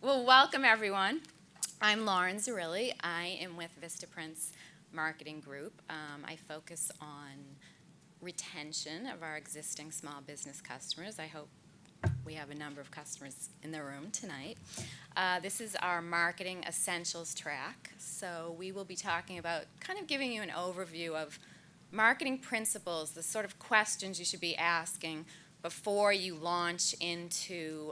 Well, welcome everyone. I'm Lauren Zerilli. I am with Vistaprint's marketing group. I focus on retention of our existing small business customers. I hope we have a number of customers in the room tonight. This is our marketing essentials track. So we will be talking about kind of giving you an overview of marketing principles, the sort of questions you should be asking before you launch into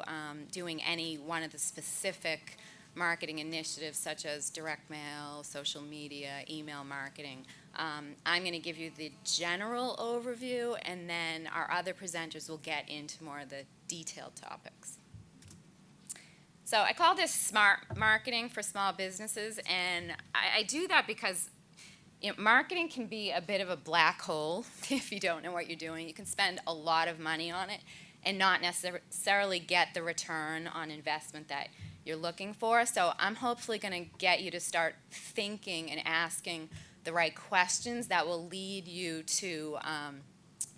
doing any one of the specific marketing initiatives such as direct mail, social media, email marketing. I'm going to give you the general overview, and then our other presenters will get into more of the detailed topics. So I call this smart marketing for small businesses, and I do that because marketing can be a bit of a black hole if you don't know what you're doing. You can spend a lot of money on it and not necessarily get the return on investment that you're looking for. So I'm hopefully going to get you to start thinking and asking the right questions that will lead you to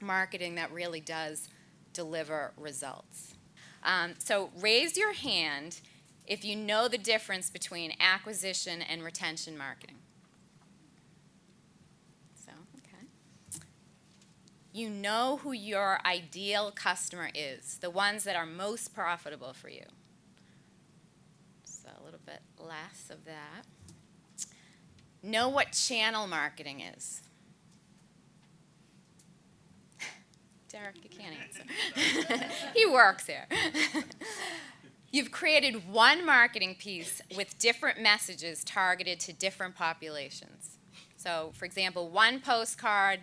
marketing that really does deliver results. So raise your hand if you know the difference between acquisition and retention marketing. You know who your ideal customer is, the ones that are most profitable for you. So a little bit less of that. Know what channel marketing is. Derek, you can't answer. He works here. You've created one marketing piece with different messages targeted to different populations. So, for example, one postcard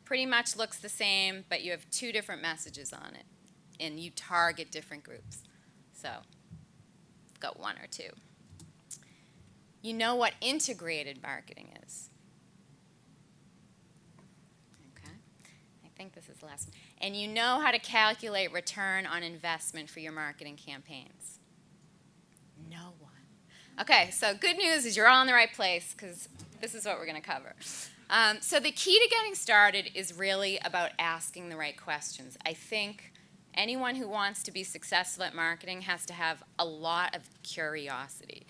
pretty much looks the same, but you have two different messages on it, and you target different groups. So, I've got one or two. You know what integrated marketing is. Okay, I think this is the last one. And you know how to calculate return on investment for your marketing campaigns. No one. Okay, so good news is you're all in the right place, because this is what we're going to cover. So the key to getting started is really about asking the right questions. I think anyone who wants to be successful at marketing has to have a lot of curiosity,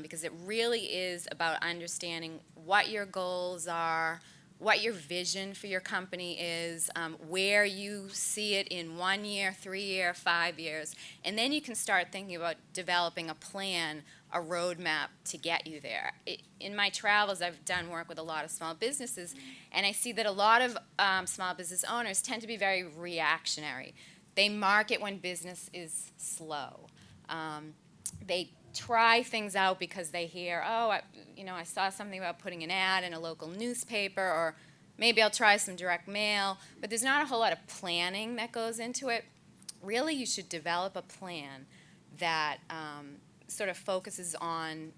because it really is about understanding what your goals are, what your vision for your company is, where you see it in 1 year, 3 years, 5 years, and then you can start thinking about developing a plan, a roadmap to get you there. In my travels, I've done work with a lot of small businesses, and I see that a lot of small business owners tend to be very reactionary. They market when business is slow. They try things out because they hear, oh, I saw something about putting an ad in a local newspaper, or maybe I'll try some direct mail, but there's not a whole lot of planning that goes into it. Really, you should develop a plan that sort of focuses on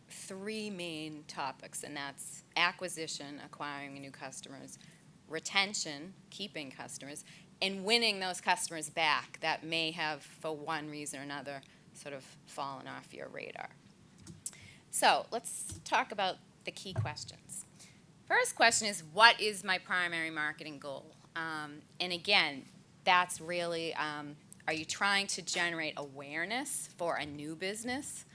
three main topics, and that's acquisition, acquiring new customers, retention, keeping customers, and winning those customers back that may have, for one reason or another, sort of fallen off your radar. So let's talk about the key questions. First question is, what is my primary marketing goal? And again, that's really, are you trying to generate awareness for a new business?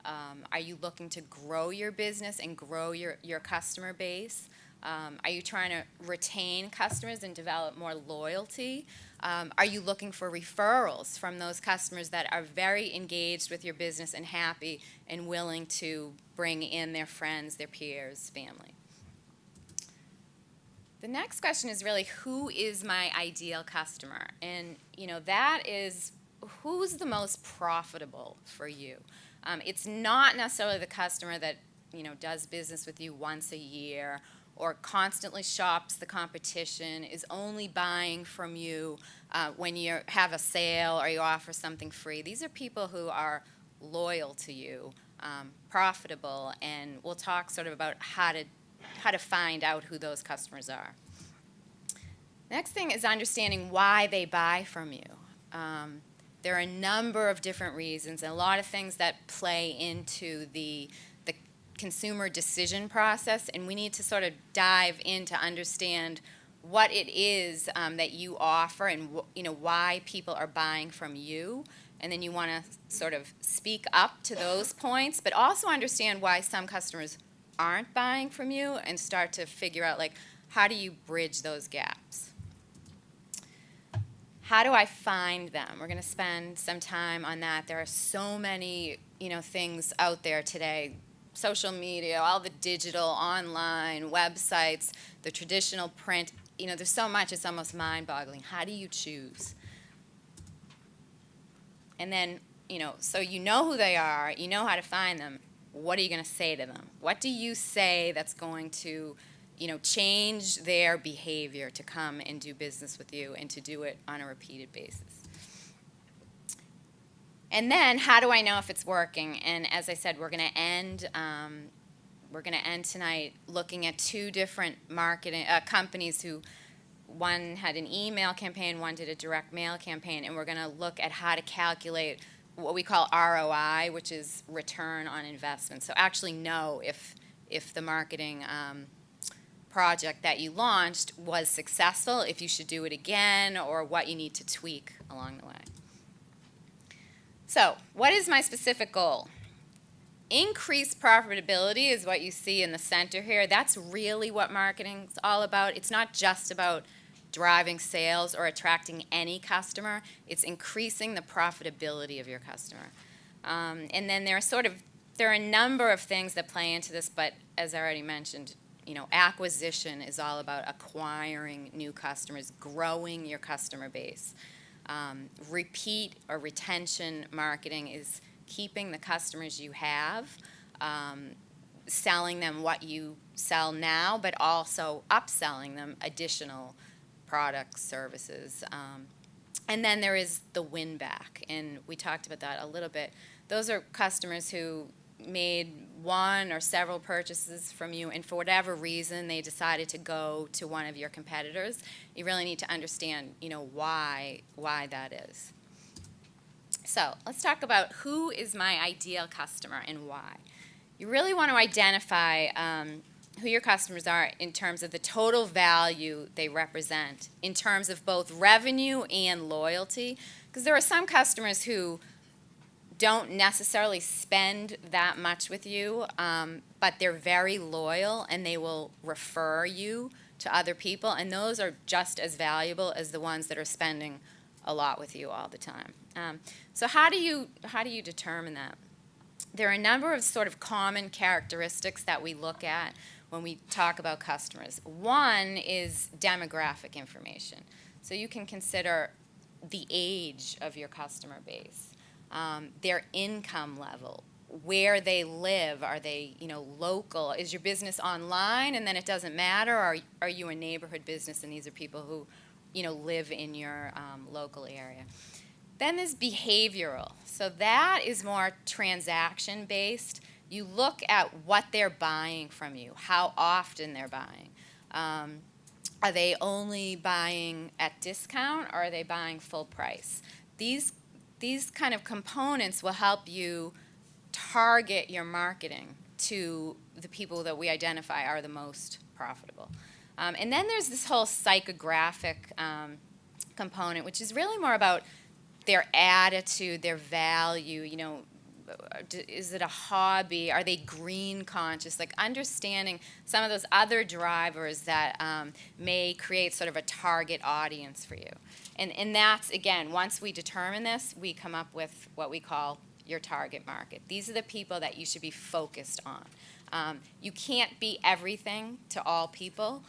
Are you looking to grow your business and grow your customer base? Are you trying to retain customers and develop more loyalty? Are you looking for referrals from those customers that are very engaged with your business and happy and willing to bring in their friends, their peers, family? The next question is really, who is my ideal customer? And that is, who's the most profitable for you? It's not necessarily the customer that does business with you once a year, or constantly shops the competition, is only buying from you when you have a sale or you offer something free. These are people who are loyal to you, profitable, and we'll talk sort of about how to find out who those customers are. Next thing is understanding why they buy from you. There are a number of different reasons, and a lot of things that play into the consumer decision process, and we need to sort of dive in to understand what it is that you offer and why people are buying from you, and then you want to sort of speak up to those points, but also understand why some customers aren't buying from you and start to figure out, like, how do you bridge those gaps? How do I find them? We're going to spend some time on that. There are so many, things out there today. Social media, all the digital, online, websites, the traditional print. There's so much, it's almost mind-boggling. How do you choose? And then, so you know who they are, you know how to find them. What are you going to say to them? What do you say that's going to, change their behavior to come and do business with you and to do it on a repeated basis? And then, how do I know if it's working? And as I said, we're going to end tonight looking at two different marketing companies who, one had an email campaign, one did a direct mail campaign, and we're going to look at how to calculate what we call ROI, which is return on investment. So actually know if the marketing project that you launched was successful, if you should do it again, or what you need to tweak along the way. So, what is my specific goal? Increased profitability is what you see in the center here. That's really what marketing is all about. It's not just about driving sales or attracting any customer. It's increasing the profitability of your customer. And then there are a number of things that play into this, but as I already mentioned, acquisition is all about acquiring new customers, growing your customer base. Repeat or retention marketing is keeping the customers you have, selling them what you sell now, but also upselling them additional products, services. And then there is the win back, and we talked about that a little bit. Those are customers who made one or several purchases from you, and for whatever reason they decided to go to one of your competitors. You really need to understand, why that is. So let's talk about who is my ideal customer and why. You really want to identify who your customers are in terms of the total value they represent, in terms of both revenue and loyalty, because there are some customers who don't necessarily spend that much with you, but they're very loyal and they will refer you to other people, and those are just as valuable as the ones that are spending a lot with you all the time. So how do you determine that? There are a number of sort of common characteristics that we look at when we talk about customers. One is demographic information. So you can consider the age of your customer base, their income level, where they live. Are they, local? Is your business online and then it doesn't matter? Or are you a neighborhood business and these are people who, live in your local area? Then there's behavioral. So that is more transaction-based. You look at what they're buying from you, how often they're buying. Are they only buying at discount or are they buying full price? These kind of components will help you target your marketing to the people that we identify are the most profitable. And then there's this whole psychographic component, which is really more about their attitude, their value, is it a hobby? Are they green conscious? Like understanding some of those other drivers that may create sort of a target audience for you. And that's, again, once we determine this, we come up with what we call your target market. These are the people that you should be focused on. You can't be everything to all people.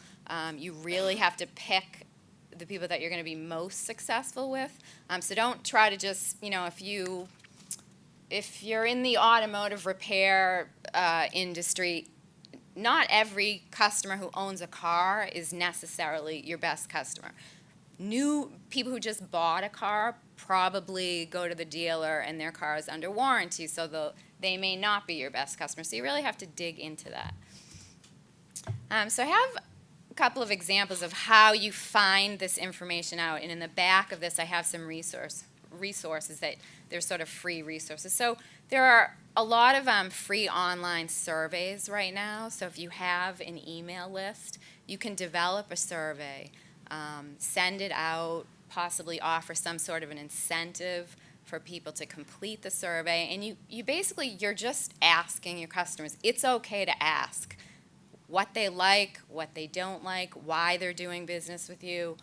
You really have to pick the people that you're going to be most successful with. So don't try to just, if you're in the automotive repair industry, not every customer who owns a car is necessarily your best customer. New people who just bought a car probably go to the dealer and their car is under warranty, so they may not be your best customer. So you really have to dig into that. So I have a couple of examples of how you find this information out, and in the back of this I have some resources that they're sort of free resources. So there are a lot of free online surveys right now. So if you have an email list, you can develop a survey, send it out, possibly offer some sort of an incentive for people to complete the survey. And you basically, you're just asking your customers. It's okay to ask what they like, what they don't like, why they're doing business with you,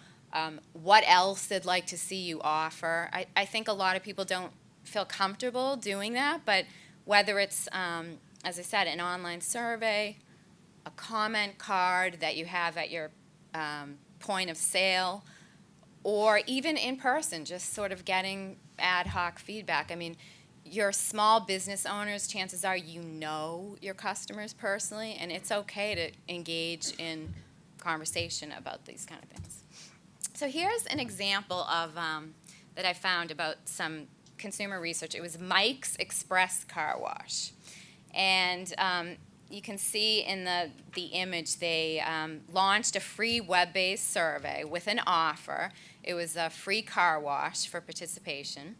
what else they'd like to see you offer. I think a lot of people don't feel comfortable doing that, but whether it's, as I said, an online survey, a comment card that you have at your point of sale, or even in person, just sort of getting ad hoc feedback. I mean, your small business owners, chances are you know your customers personally, and it's okay to engage in conversation about these kind of things. So here's an example of that I found about some consumer research. It was Mike's Express Car Wash. And you can see in the image they launched a free web-based survey with an offer. It was a free car wash for participation.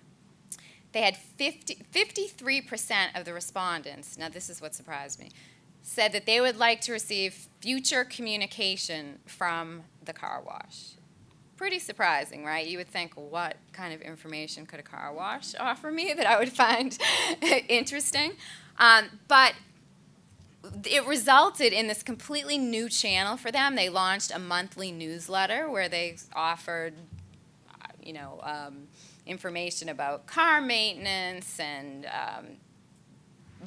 They had 53% of the respondents, now this is what surprised me, said that they would like to receive future communication from the car wash. Pretty surprising, right? You would think, what kind of information could a car wash offer me that I would find interesting? But it resulted in this completely new channel for them. They launched a monthly newsletter where they offered, information about car maintenance and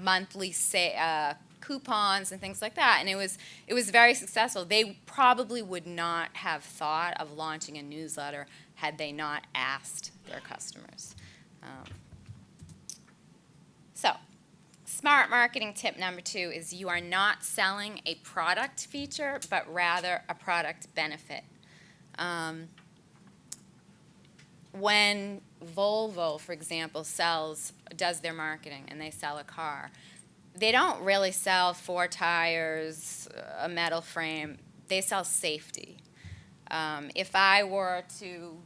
monthly coupons and things like that. And it was very successful. They probably would not have thought of launching a newsletter had they not asked their customers. So, smart marketing tip number 2 is you are not selling a product feature, but rather a product benefit. When Volvo, for example, does their marketing and they sell a car, they don't really sell 4 tires, a metal frame. They sell safety. If I were to,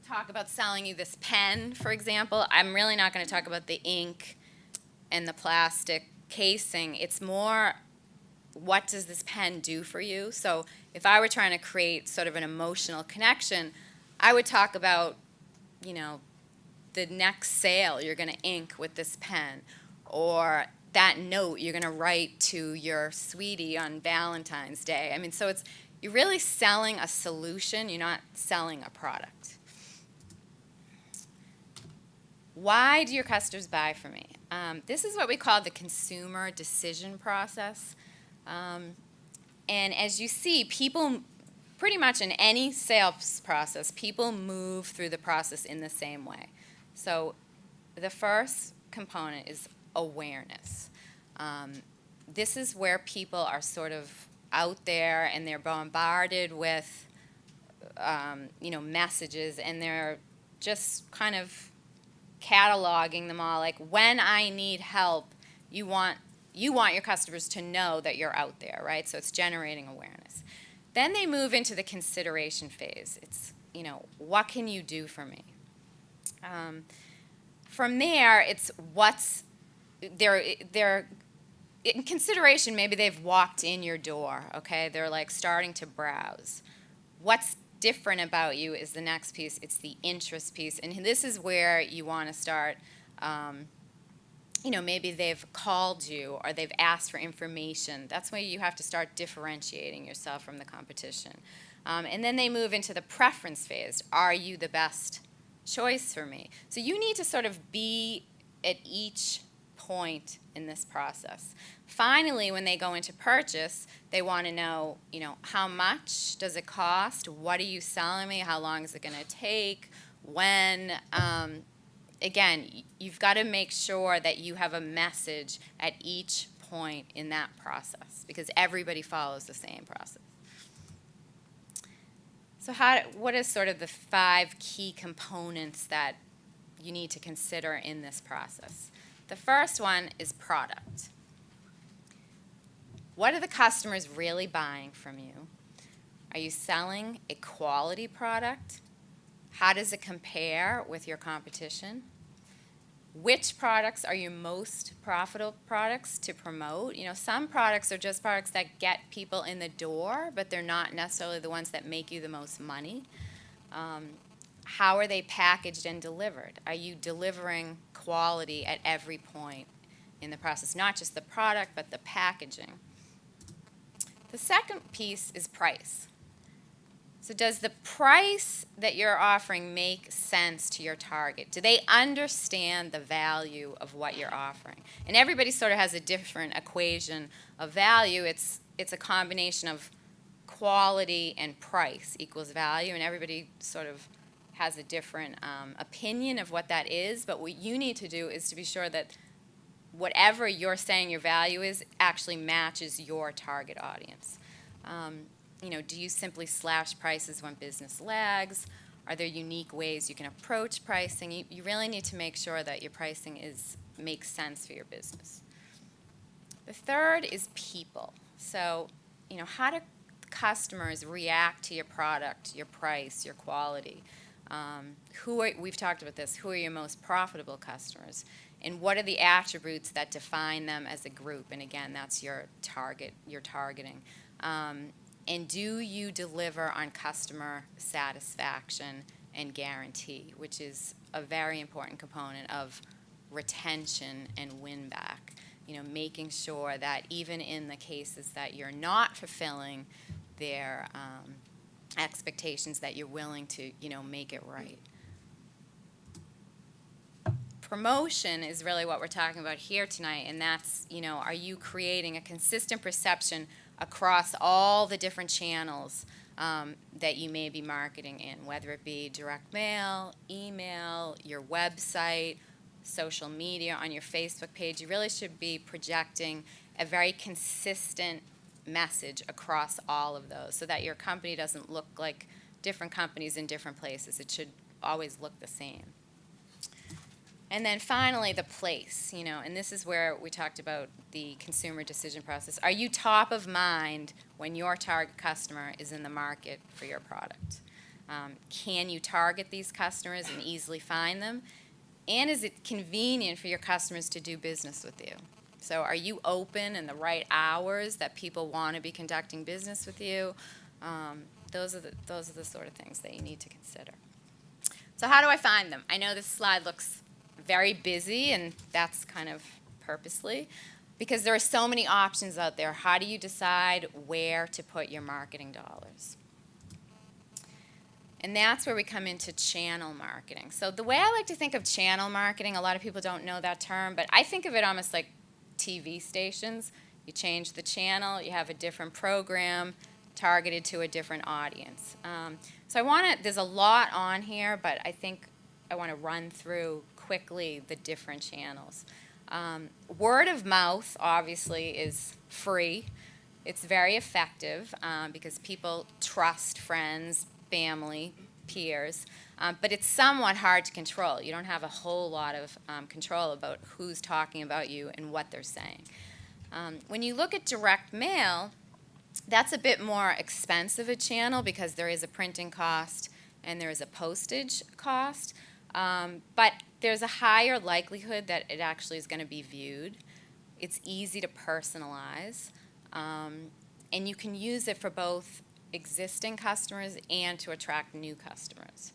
talk about selling you this pen, for example, I'm really not going to talk about the ink and the plastic casing. It's more, what does this pen do for you? So if I were trying to create sort of an emotional connection, I would talk about, the next sale you're going to ink with this pen, or that note you're going to write to your sweetie on Valentine's Day. I mean, so you're really selling a solution. You're not selling a product. Why do your customers buy from me? This is what we call the consumer decision process. And as you see, people, pretty much in any sales process, people move through the process in the same way. So the first component is awareness. This is where people are sort of out there and they're bombarded with, messages, and they're just kind of cataloging them all. Like, when I need help, you want your customers to know that you're out there, right? So it's generating awareness. Then they move into the consideration phase. It's, what can you do for me? From there, it's they're in consideration. Maybe they've walked in your door, okay? They're like starting to browse. What's different about you is the next piece. It's the interest piece. And this is where you want to start, maybe they've called you or they've asked for information. That's where you have to start differentiating yourself from the competition. And then they move into the preference phase. Are you the best choice for me? So you need to sort of be at each point in this process. Finally, when they go into purchase, they want to know, how much does it cost? What are you selling me? How long is it going to take? When? Again, you've got to make sure that you have a message at each point in that process, because everybody follows the same process. So what is sort of the 5 key components that you need to consider in this process? The first one is product. What are the customers really buying from you? Are you selling a quality product? How does it compare with your competition? Which products are your most profitable products to promote? Some products are just products that get people in the door, but they're not necessarily the ones that make you the most money. how are they packaged and delivered? Are you delivering quality at every point in the process? Not just the product, but the packaging. The second piece is price. So does the price that you're offering make sense to your target? Do they understand the value of what you're offering? And everybody sort of has a different equation of value. It's a combination of quality and price equals value, and everybody sort of has a different opinion of what that is. But what you need to do is to be sure that whatever you're saying your value is actually matches your target audience. Do you simply slash prices when business lags? Are there unique ways you can approach pricing? You really need to make sure that your pricing makes sense for your business. The third is people. So, how do customers react to your product, your price, your quality? We've talked about this. Who are your most profitable customers? And what are the attributes that define them as a group? And again, that's your target, your targeting. And do you deliver on customer satisfaction and guarantee, which is a very important component of retention and win back. Making sure that even in the cases that you're not fulfilling their expectations, that you're willing to, make it right. Promotion is really what we're talking about here tonight, and that's, are you creating a consistent perception across all the different channels that you may be marketing in, whether it be direct mail, email, your website, social media, on your Facebook page. You really should be projecting a very consistent message across all of those so that your company doesn't look like different companies in different places. It should always look the same. And then finally, the place, and this is where we talked about the consumer decision process. Are you top of mind when your target customer is in the market for your product? Can you target these customers and easily find them? And is it convenient for your customers to do business with you? So are you open in the right hours that people want to be conducting business with you? Those are the sort of things that you need to consider. So how do I find them? I know this slide looks very busy, and that's kind of purposely, because there are so many options out there. How do you decide where to put your marketing dollars? And that's where we come into channel marketing. So the way I like to think of channel marketing, a lot of people don't know that term, but I think of it almost like TV stations. You change the channel, you have a different program targeted to a different audience. There's a lot on here, but I think I want to run through quickly the different channels. Word of mouth, obviously, is free. It's very effective because people trust friends, family, peers, but it's somewhat hard to control. You don't have a whole lot of control about who's talking about you and what they're saying. When you look at direct mail, that's a bit more expensive a channel because there is a printing cost and there is a postage cost. But there's a higher likelihood that it actually is going to be viewed. It's easy to personalize, and you can use it for both existing customers and to attract new customers.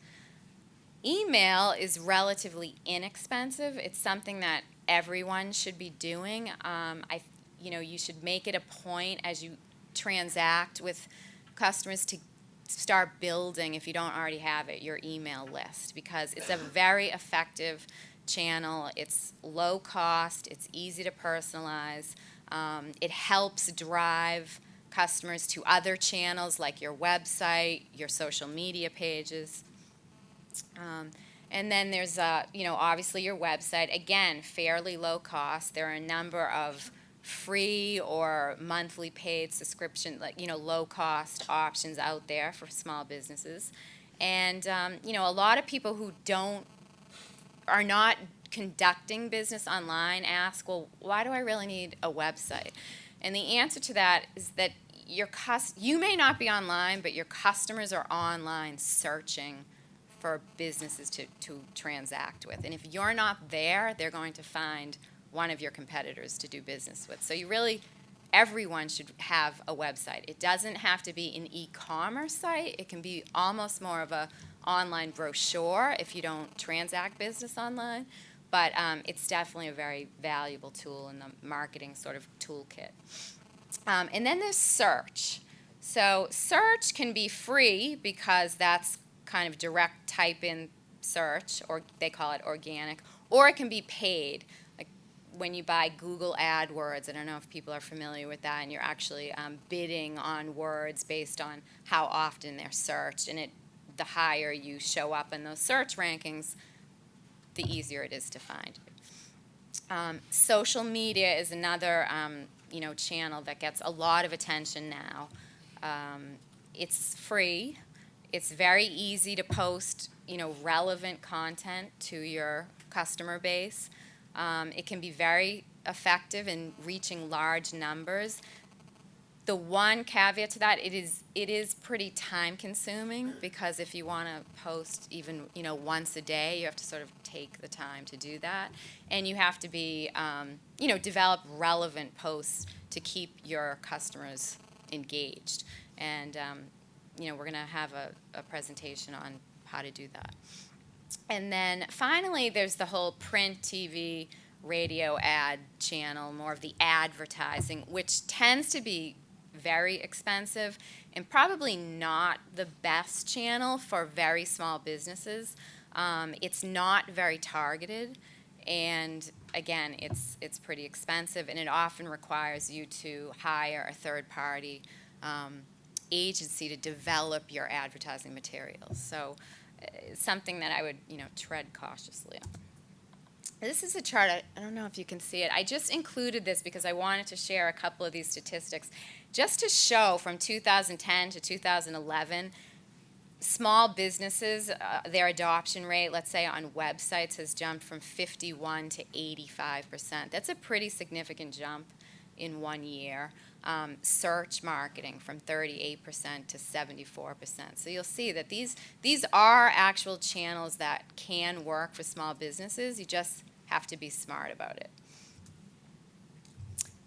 Email is relatively inexpensive. It's something that everyone should be doing. You should make it a point as you transact with customers to start building, if you don't already have it, your email list, because it's a very effective channel. It's low cost. It's easy to personalize. It helps drive customers to other channels like your website, your social media pages. And then there's, obviously your website. Again, fairly low cost. There are a number of free or monthly paid subscription, low cost options out there for small businesses. And, a lot of people who are not conducting business online ask, well, why do I really need a website? And the answer to that is that you may not be online, but your customers are online searching for businesses to transact with. And if you're not there, they're going to find one of your competitors to do business with. So everyone should have a website. It doesn't have to be an e-commerce site. It can be almost more of a online brochure if you don't transact business online, but it's definitely a very valuable tool in the marketing sort of toolkit. And then there's search. So search can be free because that's kind of direct type-in search, or they call it organic, or it can be paid. Like when you buy Google AdWords, I don't know if people are familiar with that, and you're actually bidding on words based on how often they're searched, and the higher you show up in those search rankings, the easier it is to find. Social media is another channel that gets a lot of attention now. It's free. It's very easy to post relevant content to your customer base. It can be very effective in reaching large numbers. The one caveat to that, it is pretty time consuming, because if you want to post even once a day, you have to sort of take the time to do that, and you have to be develop relevant posts to keep your customers engaged. And we're going to have a presentation on how to do that. And then finally, there's the whole print, TV, radio ad channel, more of the advertising, which tends to be very expensive and probably not the best channel for very small businesses. It's not very targeted, and again, it's pretty expensive, and it often requires you to hire a third-party agency to develop your advertising materials. So it's something that I would tread cautiously on. This is a chart. I don't know if you can see it. I just included this because I wanted to share a couple of these statistics just to show from 2010 to 2011, small businesses, their adoption rate, let's say on websites, has jumped from 51 to 85%. That's a pretty significant jump in 1 year. Search marketing from 38% to 74%. So you'll see that these are actual channels that can work for small businesses. You just have to be smart about it.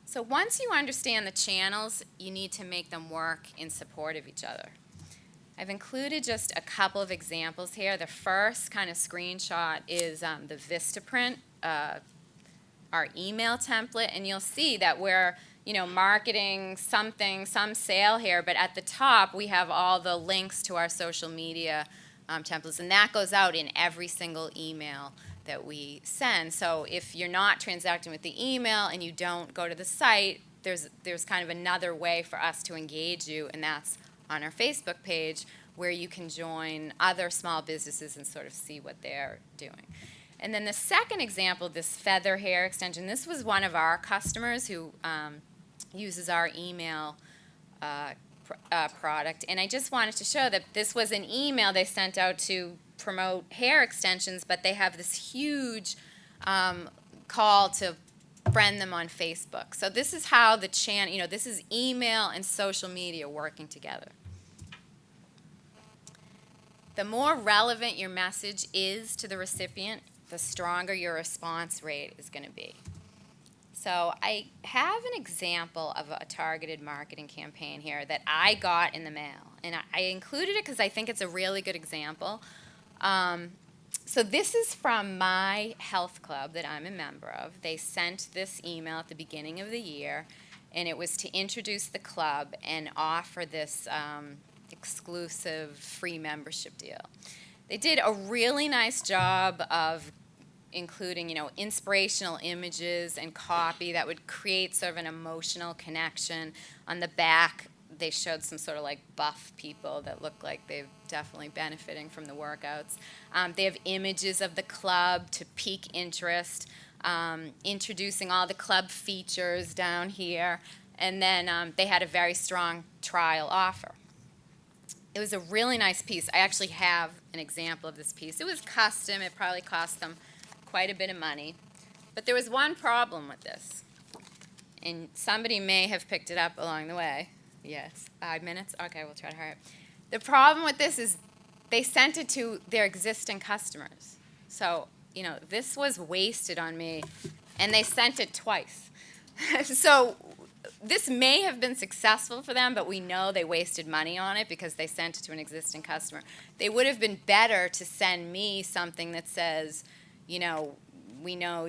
So once you understand the channels, you need to make them work in support of each other. I've included just a couple of examples here. The first kind of screenshot is the Vistaprint, our email template, and you'll see that we're marketing something, some sale here, but at the top we have all the links to our social media templates, and that goes out in every single email that we send. So if you're not transacting with the email and you don't go to the site, there's kind of another way for us to engage you, and that's on our Facebook page, where you can join other small businesses and sort of see what they're doing. And then the second example, this feather hair extension, this was one of our customers who uses our email product. And I just wanted to show that this was an email they sent out to promote hair extensions, but they have this huge call to friend them on Facebook. So this is how the channel, this is email and social media working together. The more relevant your message is to the recipient, the stronger your response rate is going to be. So I have an example of a targeted marketing campaign here that I got in the mail. And I included it because I think it's a really good example. So this is from my health club that I'm a member of. They sent this email at the beginning of the year, and it was to introduce the club and offer this exclusive free membership deal. They did a really nice job of including, inspirational images and copy that would create sort of an emotional connection. On the back, they showed some sort of like buff people that look like they're definitely benefiting from the workouts. They have images of the club to pique interest, introducing all the club features down here, and then they had a very strong trial offer. It was a really nice piece. I actually have an example of this piece. It was custom. It probably cost them quite a bit of money. But there was one problem with this, and somebody may have picked it up along the way. Yes, 5 minutes? Okay, we'll try to hurry up. The problem with this is they sent it to their existing customers. So, this was wasted on me, and they sent it twice. So this may have been successful for them, but we know they wasted money on it because they sent it to an existing customer. They would have been better to send me something that says, you know, we know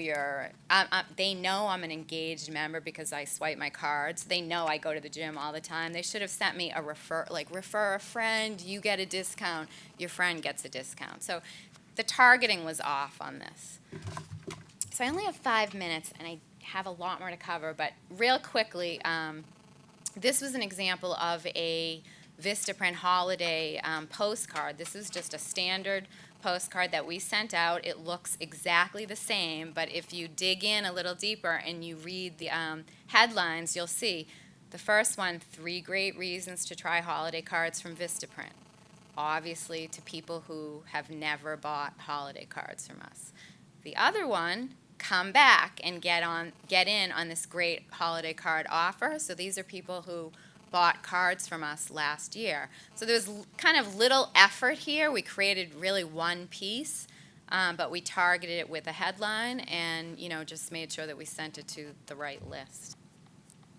they know I'm an engaged member because I swipe my cards. They know I go to the gym all the time. They should have sent me a refer a friend, you get a discount, your friend gets a discount. So the targeting was off on this. So I only have 5 minutes, and I have a lot more to cover, but real quickly, this was an example of a Vistaprint holiday postcard. This is just a standard postcard that we sent out. It looks exactly the same, but if you dig in a little deeper and you read the headlines, you'll see the first one, 3 great reasons to try holiday cards from Vistaprint. Obviously to people who have never bought holiday cards from us. The other one, come back and get in on this great holiday card offer. So these are people who bought cards from us last year. So there was kind of little effort here. We created really one piece, but we targeted it with a headline and, you know, just made sure that we sent it to the right list.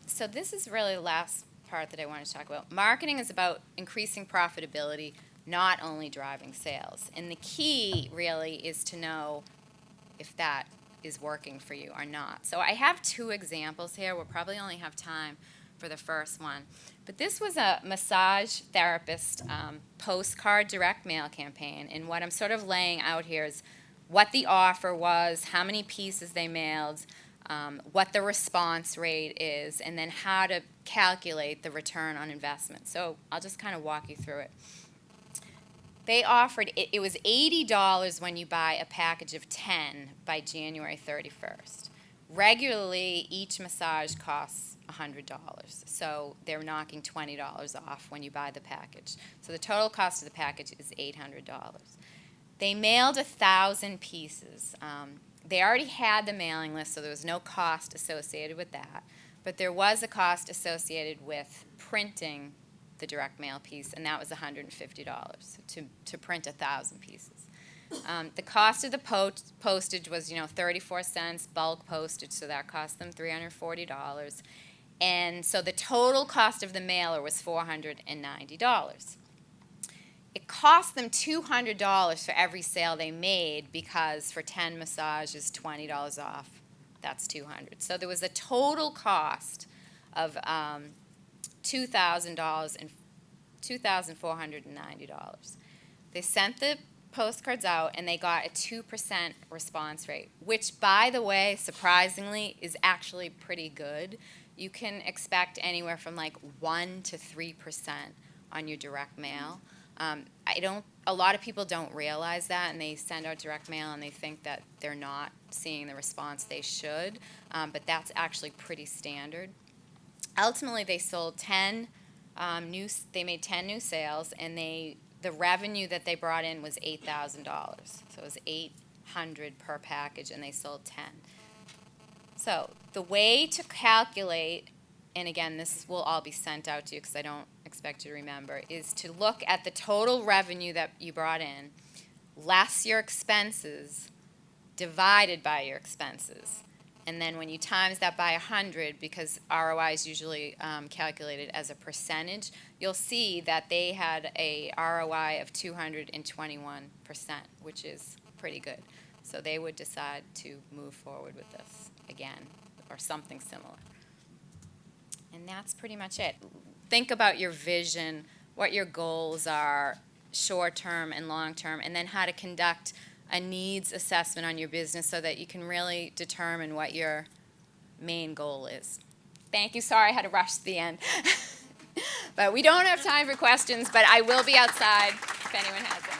So this is really the last part that I wanted to talk about. Marketing is about increasing profitability, not only driving sales. And the key really is to know if that is working for you or not. So I have 2 examples here. We'll probably only have time for the first one. But this was a massage therapist postcard direct mail campaign. And what I'm sort of laying out here is what the offer was, how many pieces they mailed, what the response rate is, and then how to calculate the return on investment. So I'll just kind of walk you through it. They offered, it was $80 when you buy a package of 10 by January 31st. Regularly, each massage costs $100, so they're knocking $20 off when you buy the package. So the total cost of the package is $800. They mailed 1,000 pieces. They already had the mailing list, so there was no cost associated with that, but there was a cost associated with printing the direct mail piece, and that was $150 to print 1,000 pieces. The cost of the postage was, 34 cents, bulk postage, so that cost them $340. And so the total cost of the mailer was $490. It cost them $200 for every sale they made because for 10 massages, $20 off, that's $200. So there was a total cost of $2,000 and $2,490. They sent the postcards out and they got a 2% response rate, which, by the way, surprisingly, is actually pretty good. You can expect anywhere from like 1 to 3% on your direct mail. A lot of people don't realize that, and they send out direct mail and they think that they're not seeing the response they should, but that's actually pretty standard. Ultimately, they sold 10 they made 10 new sales, and the revenue that they brought in was $8,000. So it was $800 per package, and they sold 10. So the way to calculate, and again, this will all be sent out to you because I don't expect you to remember, is to look at the total revenue that you brought in, less your expenses, divided by your expenses. And then when you times that by 100, because ROI is usually calculated as a percentage, you'll see that they had a ROI of 221%, which is pretty good. So they would decide to move forward with this again, or something similar. And that's pretty much it. Think about your vision, what your goals are, short-term and long-term, and then how to conduct a needs assessment on your business so that you can really determine what your main goal is. Thank you. Sorry I had to rush to the end. But we don't have time for questions, but I will be outside if anyone has it.